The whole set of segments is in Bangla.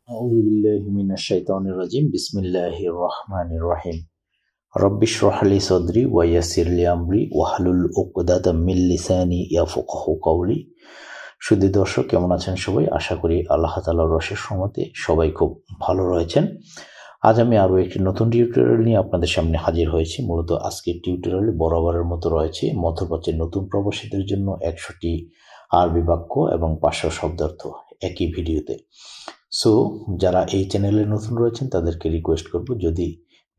أعوذ بالله من الشيطان الرجيم بسم الله الرحمن الرحيم رب اشرح لي صدري ويسر لي أمري واحلل عقدة من লিসানি ইয়াফকাহু কওলি। শুধু দর্শক কেমন আছেন সবাই? আশা করি আল্লাহ তাআলার অশেষ রহমতে সবাই খুব ভালো রয়েছেন। আজ আমি আরো একটি নতুন টিউটোরিয়াল নিয়ে আপনাদের সামনে হাজির হয়েছি। মূলত আজকের টিউটোরিয়ালে বরাবরের মতো রয়েছে মধ্যপ্রাচ্যের নতুন প্রবাসীদের জন্য 100টি আরবি বাক্য এবং 500 শব্দার্থ একই ভিডিওতে। সো যারা এই চ্যানেলে নতুন রয়েছেন তাদেরকে রিকোয়েস্ট করব, যদি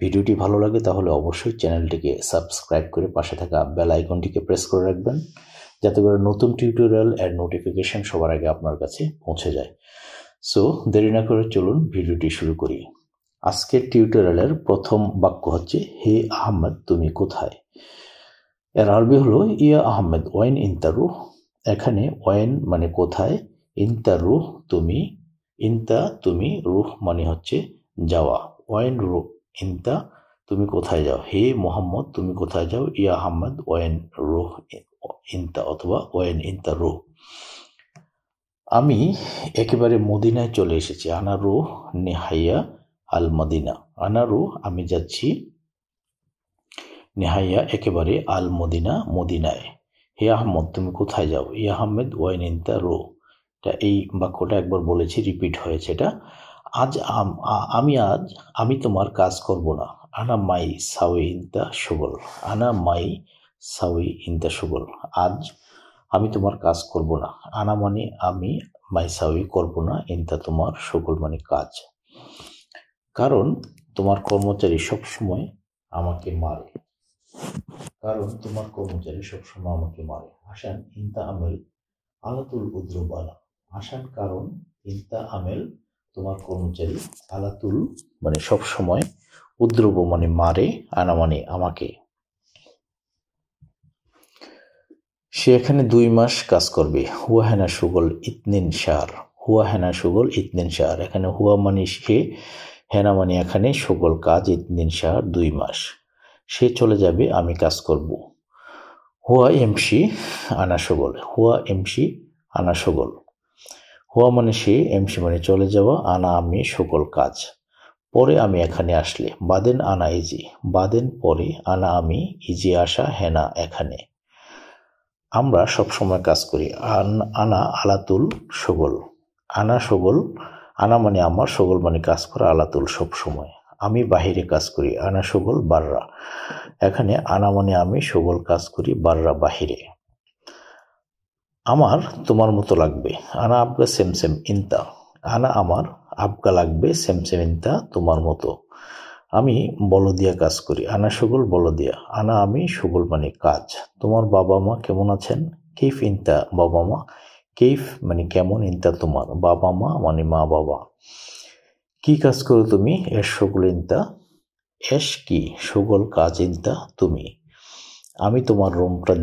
ভিডিওটি ভালো লাগে তাহলে অবশ্যই চ্যানেলটিকে সাবস্ক্রাইব করে পাশে থাকা বেল আইকনটিকে প্রেস করে রাখবেন, যাতে করে নতুন টিউটোরিয়াল এর নোটিফিকেশন সবার আগে আপনার কাছে পৌঁছে যায়। সো দেরি না করে চলুন ভিডিওটি শুরু করি। আজকের টিউটোরিয়ালের প্রথম বাক্য হচ্ছে, হে আহমেদ তুমি কোথায়। এর আরবি হলো ইয়া আহমেদ ওয়াইন ইনতা রুহ। এখানে ওয়াইন মানে কোথায়, ইনতা রুহ তুমি, ইনতা তুমি, রুহ মানে হচ্ছে যাওয়া। ওয়াইন রুহ ইনতা তুমি কোথায় যাও, হে মোহাম্মদ তুমি কোথায় যাও। ইয়া আহমদ ওয়াইন রুহ ইনতা অথবা ওয়াইন ইনতা রুহ। আমি একেবারে মদিনায় চলে এসেছি। আনা রুহ নেহাইয়া আল মদিনা। আনা রুহ আমি যাচ্ছি, নেহাইয়া একেবারে, আল মদিনা মদিনায়। হে আহমদ তুমি কোথায় যাও। ইয়া আহমেদ ওয়াইন ইনতা রুহ। এই বাক্যটা একবার বলেছি, রিপিট হয়েছে এটা। আমি তোমার কাজ করব না। আনা মাই সাউই ইনতা শুগল। আনা মাই সাউই ইনতা শুগল। আজ আমি তোমার কাজ করব না। আনা মানে আমি, মাই সাউই করব না, ইনতা তোমার, শুগল মানে কাজ। কারণ তোমার কর্মচারী সবসময় আমাকে মারে। কারণ তোমার কর্মচারী সবসময় আমাকে মারে। আসান ইনতা আমেল আলাতুল উদ্রবালা। আসান কারণ, ইনতা আমেল তোমার কর্মচারী, আলাতুল মানে সবসময়, উদ্রব মানে মারে, আনা মানে আমাকে। সে এখানে 2 মাস কাজ করবে। হুয়া হেনা সুগল ইতনিন শার। হুয়া হেনা সুগল ইতনিন শার। এখানে হুয়া মানে সে, হেনা মানে এখানে, সুগল কাজ, ইতনিন শার 2 মাস। সে চলে যাবে, আমি কাজ করব। হুয়া এমসি আনা সুগল। হুয়া এমসি আনা সুগল। হুয়া মানে সে, এমসি মানে চলে যাওয়া, আনা আমি, সুগল কাজ। পরে আমি এখানে আসলে, বাদেন আনা ইজি। বাদেন পরে, আনা আমি, ইজি আসা, হেনা এখানে। আমরা সবসময় কাজ করি। আনা আলাতুল সুগল। আনা সুগল, আনা মানে আমার, সুগল মানে কাজ করা, আলাতুল সবসময়। আমি বাহিরে কাজ করি। আনা সুগল বাররা। এখানে আনা মানে আমি, সুগল কাজ করি, বাররা বাহিরে। আমার তোমার মতো লাগবে। আনা আবগা সেম সেম ইনতা। আনা আমার, আবগা লাগবে, সেম সেম ইনতা তোমার মতো। আমি বলদিয়া কাজ করি। আনা সুগল বলদিয়া। আনা আমি, সুগল মানে কাজ। তোমার বাবা মা কেমন আছেন। কেইফ ইনতা বাবা মা। কেইফ মানে কেমন, ইনতা তোমার, বাবা মা মানে মা বাবা। কি কাজ করো তুমি। এস সুগল ইনতা। এস কি, সুগল কাজ, ইনতা তুমি। আমি তোমার রুমটা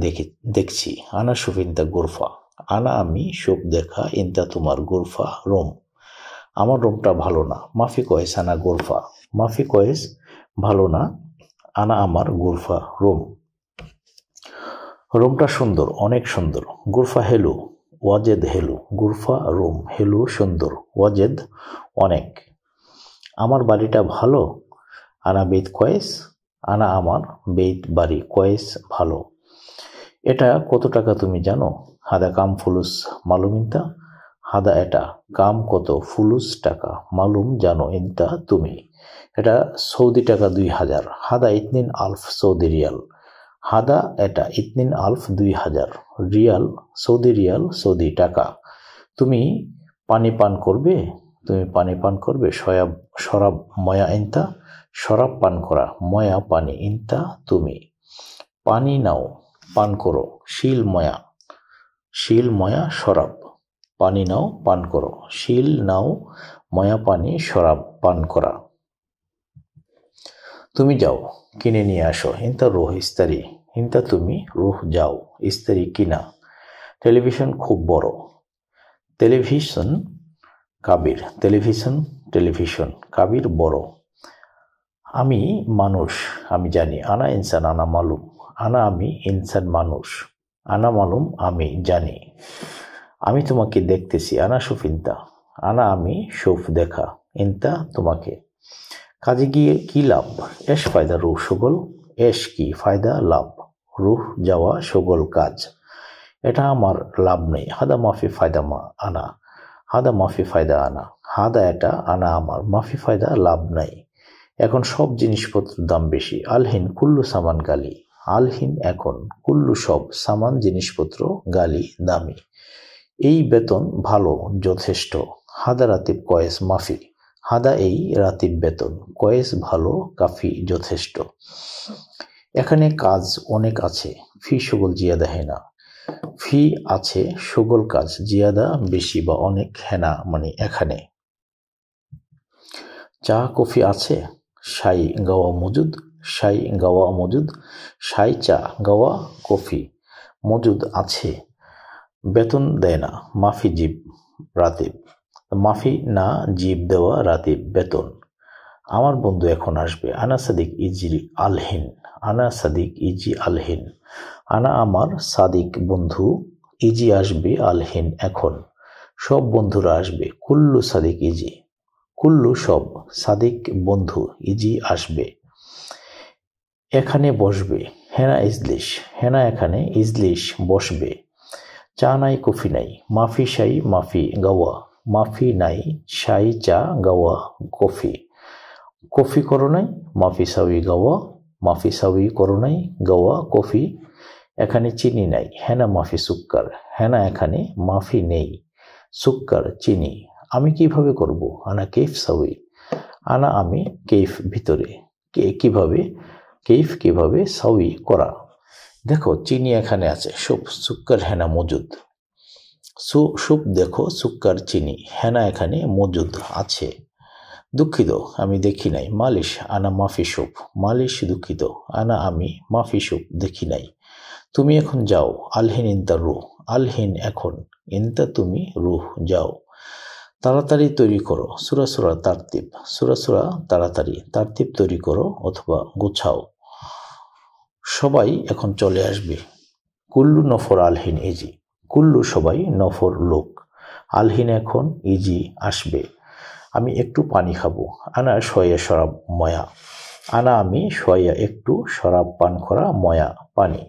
দেখছি। আনা শুভ ইনতা গোরফা। আনা আমি, শুভ দেখা, ইনতা তোমার, গোরফা রুম। আমার রুমটা ভালো না। মাফি কয়েস আনা গোরফা। মাফি কয়েস ভালো না, আনা আমার, গোরফা রুম। রুমটা সুন্দর, অনেক সুন্দর। গোরফা হেলু, ওয়াজেদ হেলু। গোরফা রুম, হেলু সুন্দর, ওয়াজেদ অনেক। আমার বাড়িটা ভালো। আনা বেত কয়েস। আনা আমার, বেত বাড়ি, কয়েস ভালো। এটা কত টাকা তুমি জানো। হাদা কাম ফুলুস মালুম ইনতা। হাদা এটা, কাম কত, ফুলুস টাকা, মালুম জানো, ইনতা তুমি। এটা সৌদি টাকা 2000। হাদা ইতনিন আলফ সৌদি রিয়াল। হাদা এটা, ইতনিন আলফ 2000, রিয়াল সৌদি রিয়াল, সৌদি টাকা। তুমি পানি পান করবে। তুমি পানি পান করবে। শরাব ময়া ইনতা। শরাব পান করা, ময়া পানি, ইনতা তুমি। পানি নাও, পান করো। শিল ময়া। শিল ময়া শরাব। পানি নাও, পান করো। শিল নাও, ময়া পানি, শরাব পান করা। তুমি যাও, কিনে নিয়ে আসো। ইনতা রুহ ইস্তারি। ইনতা তুমি, রুহ যাও, ইস্তারি কিনা। টেলিভিশন খুব বড়। Television Kabir. Television television, Kabir বড়। আমি মানুষ, আমি জানি। আনা ইনসান আনা মালুম। আনা আমি, ইনসান মানুষ। আনা মালুম আমি জানি। আমি তোমাকে দেখতেছি। আনা সুফিনতা। আনা আমি শুভ দেখা, ইনতা তোমাকে। কাজে গিয়ে কি লাভ? এশ ফায়দা রুহ সগল, এশ কি ফায়দা লাভ, রুহ যাওয়া সগল কাজ। এটা আমার লাভ নেই। হাদা মাফি ফায়দা মা আনা, হাদা মাফি ফায়দা আনা, হাদা এটা, আনা আমার, মাফি ফায়দা লাভ নাই। এখন সব জিনিসপত্রের দাম বেশি। আলহিন কুল্লু সামান গালি, আলহিন এখন, কুল্লু সব, সামান জিনিসপত্র, গালি দামি। এই বেতন ভালো যথেষ্ট। হাদা রাতিব কয়েস মাফি, হাদা এই রাতিব বেতন, কয়েস ভালো, কাফি যথেষ্ট। এখানে কাজ অনেক আছে, ফি সগল জিয়াদা হেনা, ফি আছে সগল কাজ, জিয়াদা বেশি বা অনেক, হেনা মানে এখানে। চা কফি আছে, শাই গাওয়া মজুদ, শাই গাওয়া মজুদ, শাই চা গাওয়া কফি মজুদ আছে। বেতন দেয় না, মাফি জিব রাতিব, মাফি না জিব দেওয়া রাতিব বেতন। আমার বন্ধু এখন আসবে। আনা সাদিক ইজি আলহিন, আনা সাদিক ইজি আলহিন, আনা আমার সাদিক বন্ধু, ইজি আসবে আলহিন এখন, সব বন্ধুরা আসবে। কুল্লু সাদিক ইজি, কুল্লু সব, সাদিক বন্ধু, ইজি আসবে। এখানে বসবে, হেনা ইজলিশ, হেনা এখানে, ইজলিশ বসবে। চা নাই কফি নাই, মাফি শাই মাফি গাওয়া, মাফি নাই শাই চা গাওয়া কফি। কফি করো নাই, মাফি সাউই গাওয়া, মাফি সাউই করো নাই গাওয়া কফি। এখানে চিনি নাই, হেনা মাফি সুক্কার, হেনা এখানে, মাফি নেই সুক্কার চিনি। আমি কিভাবে করব? আনা কেফ সাউই, আনা আমি, কেফ ভিতরে, কিভাবে, কেফ কিভাবে, সাউই করা। দেখো চিনি এখানে আছে, সুপ সুক্কার হেনা মজুদ, সুপ দেখো সুক্কার চিনি, হেনা এখানে মজুদ আছে। দুঃখিত আমি দেখি নাই, মালিশ আনা মাফি সুপ, মালিশ দুঃখিত, আনা আমি, মাফি সুপ দেখি নাই। তুমি এখন যাও, আলহিন ইনতা রুহ, আলহিন এখন, ইনতা তুমি, রুহ যাও। তাড়াতাড়ি তৈরি করো, সুরা সুরা তারতিব, সুরা সুরা তাড়াতাড়ি, তারতিব তৈরি করো অথবা গুছাও। সবাই এখন চলে আসবে। কুল্লু নফর আলহিন ইজি, কুল্লু সবাই, নফর লোক, আলহিন এখন, ইজি আসবে। আমি একটু পানি খাবো। আনা শয়া শরাব ময়া, আনা আমি, শয়া একটু, শরাব পান করা, ময়া পানি।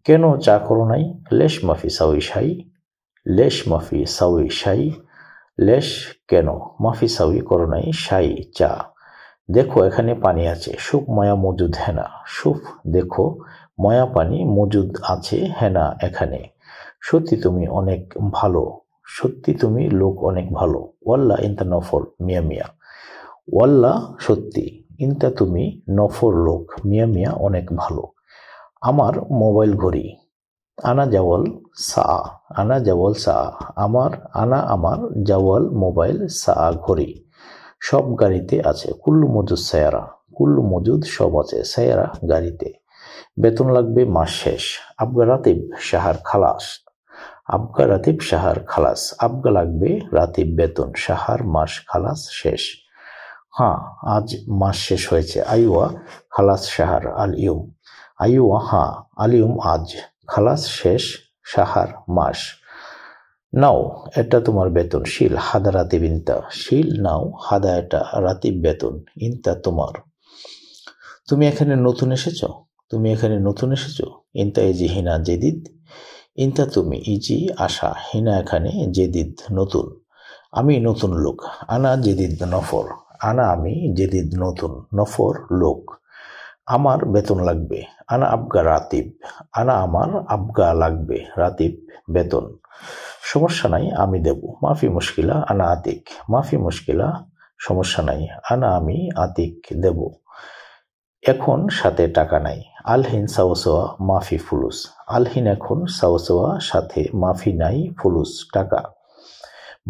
কেন চা করো নাই? লেশ মাফি সাউই শাই, লেশ মাফি সাউই শাই, লেশ কেন, মাফি সাউই করো নাই শাই চা। দেখো এখানে পানি আছে, সুপ ময়া মজুদ হেনা, সুপ দেখো, ময়া পানি মজুদ আছে, হেনা এখানে। সত্যি তুমি অনেক ভালো, সত্যি তুমি লোক অনেক ভালো। ওয়াল্লা ইনতা নফর মিয়া মিয়া, ওয়াল্লা সত্যি, ইনতা তুমি, নফর লোক, মিয়া মিয়া অনেক ভালো। আমার মোবাইল ঘড়ি, আনা জাওয়াল সা, আনা জাওয়াল সা আমার, আনা আমার, জাওয়াল মোবাইল, সা ঘড়ি। সব গাড়িতে আছে। কুল্লু মজুদ সায়ারা, কুল্লু মজুদ সব আছে, সায়ারা গাড়িতে। বেতন লাগবে মাস শেষ। আবগা রাতিব শাহার খালাস, আবগা রাতিব শাহার খালাস, আবগা লাগবে রাতিব বেতন, শাহার মাস, খালাস শেষ। হ্যাঁ আজ মাস শেষ হয়েছে। আইওয়া খালাস শাহার আল ইউম, আইওয়া হ্যাঁ, আল ইউম আজ, খালাস শেষ, শাহার মাস। নাও এটা তোমার বেতন, শিল হাদা রাতিব ইনতা, শিল নাও, হাদা এটা রাতিব বেতন, ইনতা তোমার। তুমি এখানে নতুন এসেছো, তুমি এখানে নতুন এসেছো। ইনতা ইজি হিনা জেদিদ, ইনতা তুমি, ইজি আশা, হিনা এখানে, জেদিদ নতুন। আমি নতুন লোক। আনা জেদিদ নফর, আনা আমি, জেদিদ নতুন, নফর লোক। আমার বেতন লাগবে। আনা আবগা রাতিব, আনা আমার, আবগা লাগবে, রাতিব বেতন। সমস্যা নাই আমি দেব। মাফি মুশকিলা আনা আতিক, মাফি মুশকিলা সমস্যা নাই, আনা আমি, আতিক দেব। এখন সাথে টাকা নাই। আলহিন সাওয়াসোয়া মাফি ফুলুস, আলহিন এখন, সাওয়াসোয়া সাথে, মাফি নাই ফুলুস টাকা।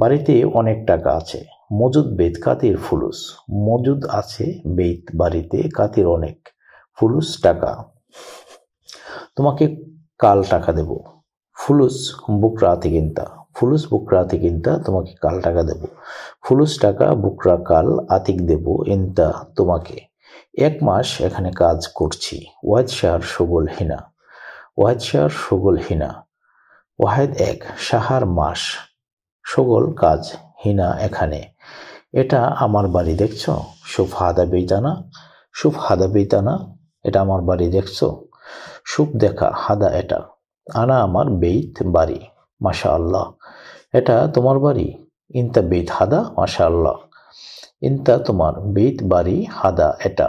বাড়িতে অনেক টাকা আছে। মজুদ বেত কাতির ফুলুস, মজুদ আছে বেত বাড়িতে, কাতির অনেক, ফুলুস টাকা। তোমাকে কাল টাকা দেব। ফুলুস বুকরা আতিকিন্তা, ফুলুস বুকরা আতিকিন্তা, তোমাকে কাল টাকা দেব। ফুলুস টাকা, বুকরা কাল, আতিক দেব, ইন্তা তোমাকে। এক মাস এখানে কাজ করছি। ওয়াহিদ শাহর সগল হিনা, ওয়াহিদ শাহর সগল হিনা, ওয়াহিদ এক, শাহার মাস, সগল কাজ, হিনা এখানে। এটা আমার বাড়ি দেখছো? শুফ হাদা বেইতানা, শুফ হাদা বেইতানা, এটা আমার বাড়ি দেখছো? শুফ দেখা, হাদা এটা, আনা আমার বেইত বাড়ি, মাশা আল্লাহ, এটা তোমার বাড়ি, ইনতা বেইত হাদা, মাশা আল্লাহ, ইনতা তোমার, বেইত বাড়ি, হাদা এটা,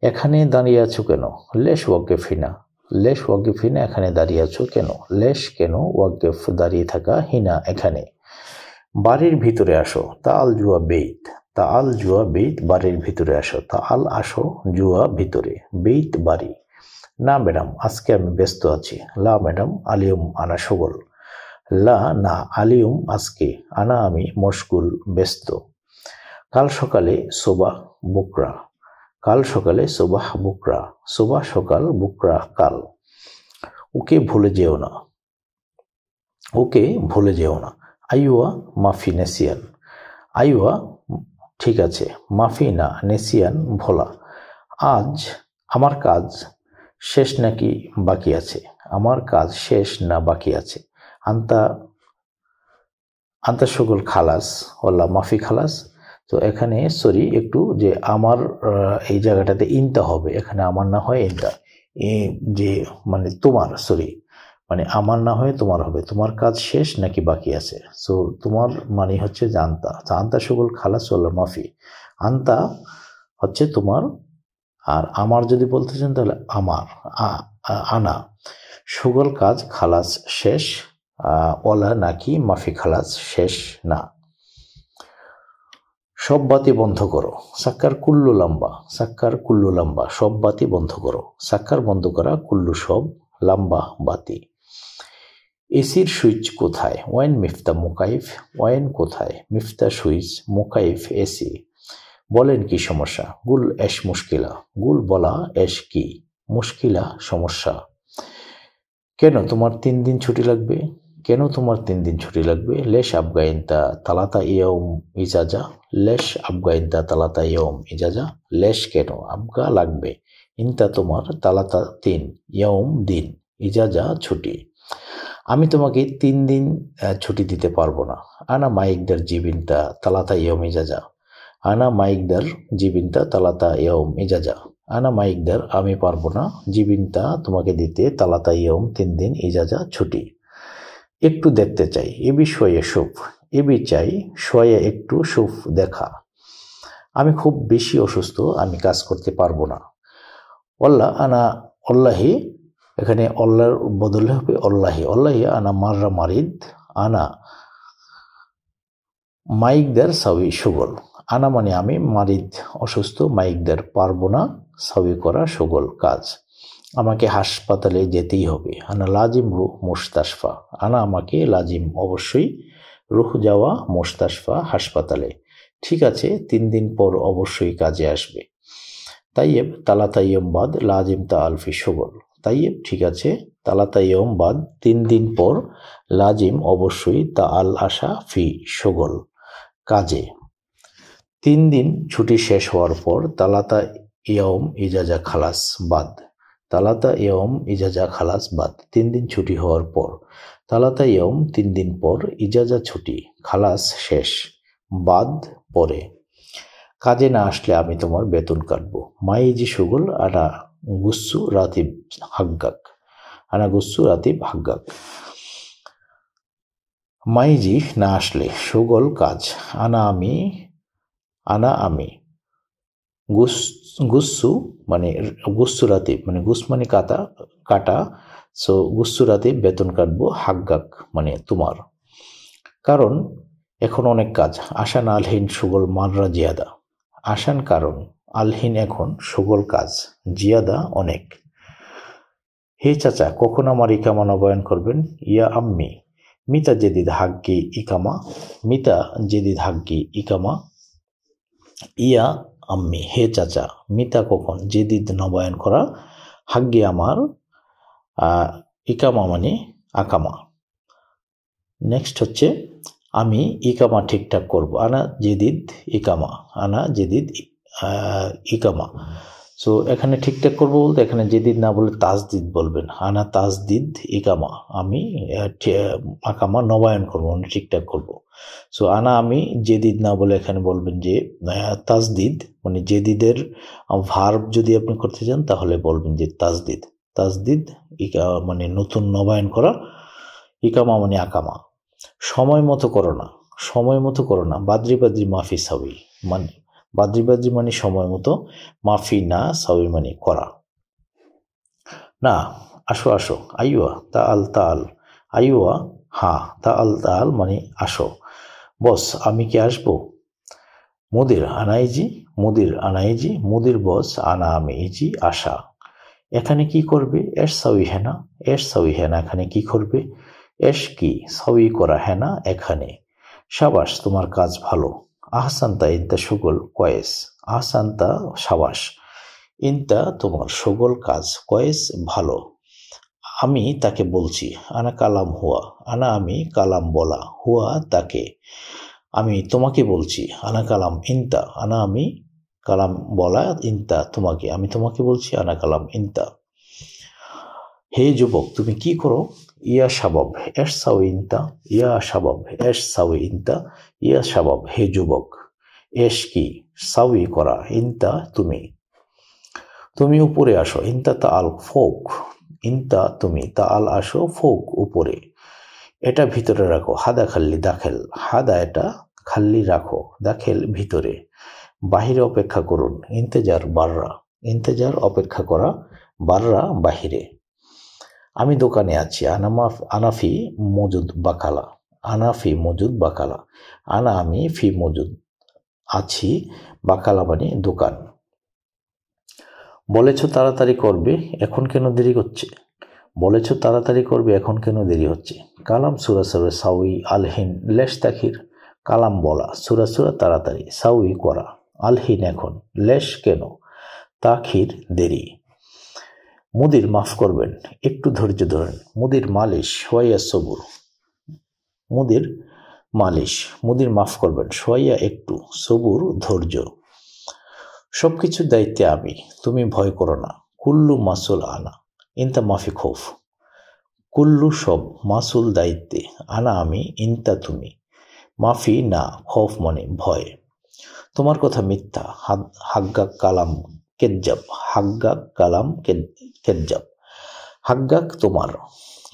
এখানে দাঁড়িয়ে আছো কেন? লেশ ওয়াকিফিনা, লেশ ওয়াকিফিনা, এখানে দাঁড়িয়ে আছো কেন? লেশ কেন, ওয়াকিফ দাঁড়িয়ে থাকা, হিনা এখানে। বাড়ির ভিতরে আসো, তাল জুয়া বেইত, তাল জুয়া বেইত, বাড়ির ভিতরে আসো, তাল আসো, জুয়া ভিতরে, বেইত বাড়ি। না ম্যাডাম, আজকে আমি ব্যস্ত আছি। লা ম্যাডাম, আলিয়ম আনা শগল, লা না, আলিয়ম আজকে, আনা আমি, মশগুল ব্যস্ত। কাল সকালে সোবাহ বুকরা, কাল সকালে সোবাহ বুকরা, সোবাহ সকাল, বুকরা কাল। ওকে ভুলে যেও না, ওকে ভুলে যেও না। আইওয়া মাফি নেসিয়ান, আইওয়া ঠিক আছে, মাফি না, নেসিয়ান ভোলা। আজ আমার কাজ শেষ নাকি বাকি আছে? আমার কাজ শেষ না বাকি আছে? আন্তা, আন্তা শগল খালাস, ওলা মাফি খালাস। তো এখানে সরি একটু, যে আমার এই জায়গাটাতে ইনতা হবে, এখানে আমার না হয় ইনতা, যে মানে তোমার, সরি মানে আমার না হয়ে তোমার হবে, তোমার কাজ শেষ নাকি বাকি আছে। সো তোমার মানে হচ্ছে যে আন্তা, আন্তা শগল খালাস ওলা মাফি, আন্তা হচ্ছে তোমার, আর আমার যদি বলতে চান তাহলে আমার, আনা শগল কাজ, খালাস শেষ, ওলা নাকি মাফি খালাস শেষ না। সব বাতি বন্ধ করো, সাক্কার কুল্লু লম্বা, সাক্কার কুল্লু লম্বা, সব বাতি বন্ধ করো, সাক্কার বন্ধ করা, কুল্লু সব, লম্বা বাতি। এসির সুইচ কোথায়? ওয়াইন মিফতা মুকাইফ, ওয়াইন কোথায়, মিফতা সুইচ, মুকাইফ এসি। বলেন কি সমস্যা? গুল এশ মুশকিলা, গুল বলা, এশ কি, মুশকিলা সমস্যা। কেন তোমার 3 দিন ছুটি লাগবে? কেন তোমার 3 দিন ছুটি লাগবে? লেশ আবগা ইনতা তালাতা ইয়ম ইজাজা, লেশ আবগা ইনতা তালাতা ইয়ম ইজাজা, লেশ কেন, আবগা লাগবে, ইনতা তোমার, তালাতা 3, ইয়ম দিন, ইজাজা ছুটি। আমি তোমাকে 3 দিন ছুটি দিতে পারবো না। আনা মাইকদার জিবিনতা তালাতা ইয়ম ইজাজা, আনা মাইকদার জিবিনতা তালাতা ইয়ম ইজাজা, আনা মাইকদার আমি পারবো না, জিবিনতা তোমাকে দিতে, তালাতা ইয়ম 3 দিন, ইজাজা ছুটি। একটু দেখতে চাই, এ বিষয়ে সুফ, এবি চাই, শয়ে একটু, সুফ দেখা। আমি খুব বেশি অসুস্থ, আমি কাজ করতে পারবো না। অল্লাহ আনা, অল্লাহি, এখানে অল্লাহর বদলে হবে অল্লাহি, অল্লাহি আনা মাররা মারিদ, আনা মাইকদার সাউই সুগল, আনা মানে আমি, মারিদ অসুস্থ, মাইকদার পারবো না, সাউই করা, সুগল কাজ। আমাকে হাসপাতালে যেতেই হবে। আনা লাজিম রুহ মুস্তাশফা, আনা আমাকে, লাজিম অবশ্যই, রুহ যাওয়া, মুস্তাশফা হাসপাতালে। ঠিক আছে, 3 দিন পর অবশ্যই কাজে আসবে। তাইয়েব তালাতা ইয়ম বাদ, লাজিম তা আলফি সুগল, তাইয়েব ঠিক আছে, তালাতা ইয়ম বাদ 3 দিন পর, লাজিম অবশ্যই, তা আল আশা ফি সুগল কাজে। 3 দিন ছুটি শেষ হওয়ার পর, তালাতা ইয়ম ইজাজা খালাস বাদ, তালাতা ইয়ম ইজাজা খালাস বাদ 3 দিন ছুটি হওয়ার পর, তালাতা ইয়ম 3 দিন পর, ইজাজা ছুটি, খালাস শেষ, বাদ পরে। কাজে না আসলে আমি তোমার বেতন কাটবো। মাইজি সুগল আনা গুসু রাতিব হাগ্গাক, আনা গুসু রাতিব হাগ্গাক। মাইজি না আসলে, সুগল কাজ, আনা আমি, আনা আমি, গুসু মানে গুসু রাতিব মানে গুস মানে কাটা, কাটা, সো গুসু রাতিব বেতন কাটবো, হাগ্গাক মানে তোমার। কারণ এখন অনেক কাজ, আসান আলহিন সুগল মাররা জিয়াদা, আসান কারণ, আলহিন এখন, সুগল কাজ, জিয়াদা অনেক। হে চাচা, কখন আমার ইকামা নবায়ন করবেন? ইয়া আম্মি, মিতা জেদিদ হাগ্গি ইকামা, মিতা জেদিদ হাগ্গি ইকামা, ইয়া আম্মি হে চাচা, মিতা কখন, জেদিদ নবায়ন করা, হাগ্গি আমার, ইকামা মানে আকামা। নেক্সট হচ্ছে আমি ইকামা ঠিকঠাক করব, আনা জেদিদ ইকামা, আনা জেদিদ ইকামা। সো এখানে ঠিকঠাক করবো বলতে এখানে জেদিদ না বলে তাজদিদ বলবেন। আনা তাজদিদ ইকামা, আমি আকামা নবায়ন করবো, মানে ঠিকঠাক করবো। সো আনা আমি জেদিদ না বলে এখানে বলবেন যে তাজদিদ, মানে জেদিদের ভার্ব যদি আপনি করতে চান তাহলে বলবেন যে তাজদিদ। তাজদিদ মানে নতুন নবায়ন করা, ইকামা মানে আকামা। সময় মতো করো না, সময় মতো করো না, বাদ্রি বাদ্রি মাফি সাবি, মানে বাদ্রি বাদ্রি মানে সময় মতো, মাফি না, সাবি মানে করা। না, আসো আসো, আইওয়া তাল তাল, আইওয়া হ্যাঁ, তাল তাল মানে আসো। বস আমি কি আসবো? মুদির আনাইজি, মুদির আনাইজি, মুদির বস আনা আমি ইজি আশা। এখানে কি করবে? এস সাউই হেনা, এস সাউই হেনা এখানে কি করবে? এস কি সাউই করা হেনা এখানে। সাবাস তোমার কাজ ভালো। আহসান্তা ইন্তা সুগল কয়েস, আহসান্তা সাবাস, ইন্তা তোমার সুগল কাজ, কয়েস ভালো। আমি তাকে বলছি, আনা কালাম হুয়া, আনা আমি, কালাম বলা, হুয়া তাকে। আমি তোমাকে বলছি, আনা কালাম ইন্তা, আনা আমি, কালাম বলা, ইন্তা তোমাকে, আমি তোমাকে বলছি, আনা কালাম ইন্তা। হে যুবক তুমি কি করো? ইয়া শাবাব এস সাউ ইন্তা, ইয়া শাবাব এস সাউ ইন্তা, ইয়া শাবাব হে যুবক, এস কি সাউই করা, ইন্তা তুমি। তুমি উপরে আসো, ইন্তা তা আল ফোক, ইন্তা তুমি, তা আল আসো, ফোক উপরে। এটা ভিতরে রাখো, হাদা খাল্লি দাখেল, হাদা এটা, খাল্লি রাখো, দাখেল ভিতরে। বাহিরে অপেক্ষা করুন, ইন্তেজার বাররা, ইন্তেজার অপেক্ষা করা, বাররা বাহিরে। আমি দোকানে আছি, আনাফি মজুদ বাকালা, আনাফি মজুদ বাকালা, আনা আমি, ফি মজুদ আছি, বাকালা মানে দোকান। বলেছ তাড়াতাড়ি করবে, এখন কেন দেরি হচ্ছে? বলেছ তাড়াতাড়ি করবে, এখন কেন দেরি হচ্ছে? কালাম সুরা সুরা সাউই আলহিন লেশ তাখির, কালাম বলা, সুরা সুরা তাড়াতাড়ি, সাউই করা, আলহিন এখন, লেশ কেন, তাখির দেরি। মুদির মাফ করবেন, একটু ধৈর্য ধরেন। মুদির মালিশ সোয়াইয়া সবুর, মুদির মালিশ, মুদির মাফ করবেন, সোয়াইয়া একটু, সবুর ধৈর্য। সবকিছুর দায়িত্বে আমি, তুমি ভয় করো না। কুল্লু মাসুল আনা, ইন্তা মাফি খৌফ, কুল্লু সব, মাসুল দায়িত্বে, আনা আমি, ইন্তা তুমি, মাফি না, খৌফ মানে ভয়। তোমার কথা মিথ্যা, হাগ্গা কালাম কেজ্জাব, হাগ্গা কালাম কেজ্জাব, হাগ্গাক তোমার,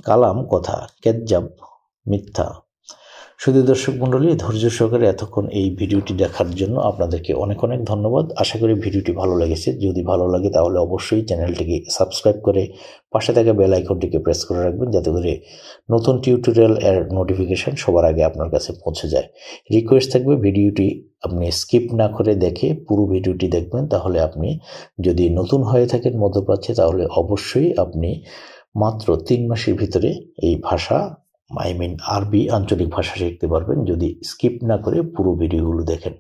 কালাম কথা, কেজ্জাব মিথ্যা। শুধু দর্শক মণ্ডলী, ধৈর্য সহকারে এতক্ষণ এই ভিডিওটি দেখার জন্য আপনাদেরকে অনেক অনেক ধন্যবাদ। আশা করি ভিডিওটি ভালো লেগেছে। যদি ভালো লাগে তাহলে অবশ্যই চ্যানেলটিকে সাবস্ক্রাইব করে পাশে থাকা বেল আইকনটিকে প্রেস করে রাখবেন, যাতে করে নতুন টিউটোরিয়াল এর নোটিফিকেশন সবার আগে আপনার কাছে পৌঁছে যায়। রিকোয়েস্ট থাকবে ভিডিওটি আপনি স্কিপ না করে দেখে পুরো ভিডিওটি দেখবেন, তাহলে আপনি যদি নতুন হয়ে থাকেন মধ্যপ্রাচ্যে, তাহলে অবশ্যই আপনি মাত্র 3 মাসের ভিতরে এই ভাষা, আরবি আঞ্চলিক ভাষা শিখতে পারবেন, যদি স্কিপ না করে পুরো ভিডিওগুলো দেখেন।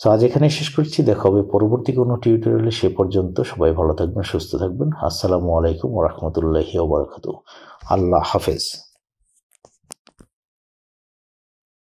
সো আজ এখানে শেষ করছি, দেখা হবে পরবর্তী কোনো টিউটোরিয়ালে। সে পর্যন্ত সবাই ভালো থাকবেন, সুস্থ থাকবেন। আসসালামু আলাইকুম ওয়া রাহমাতুল্লাহি ওয়া বারাকাতুহু। আল্লাহ হাফেজ।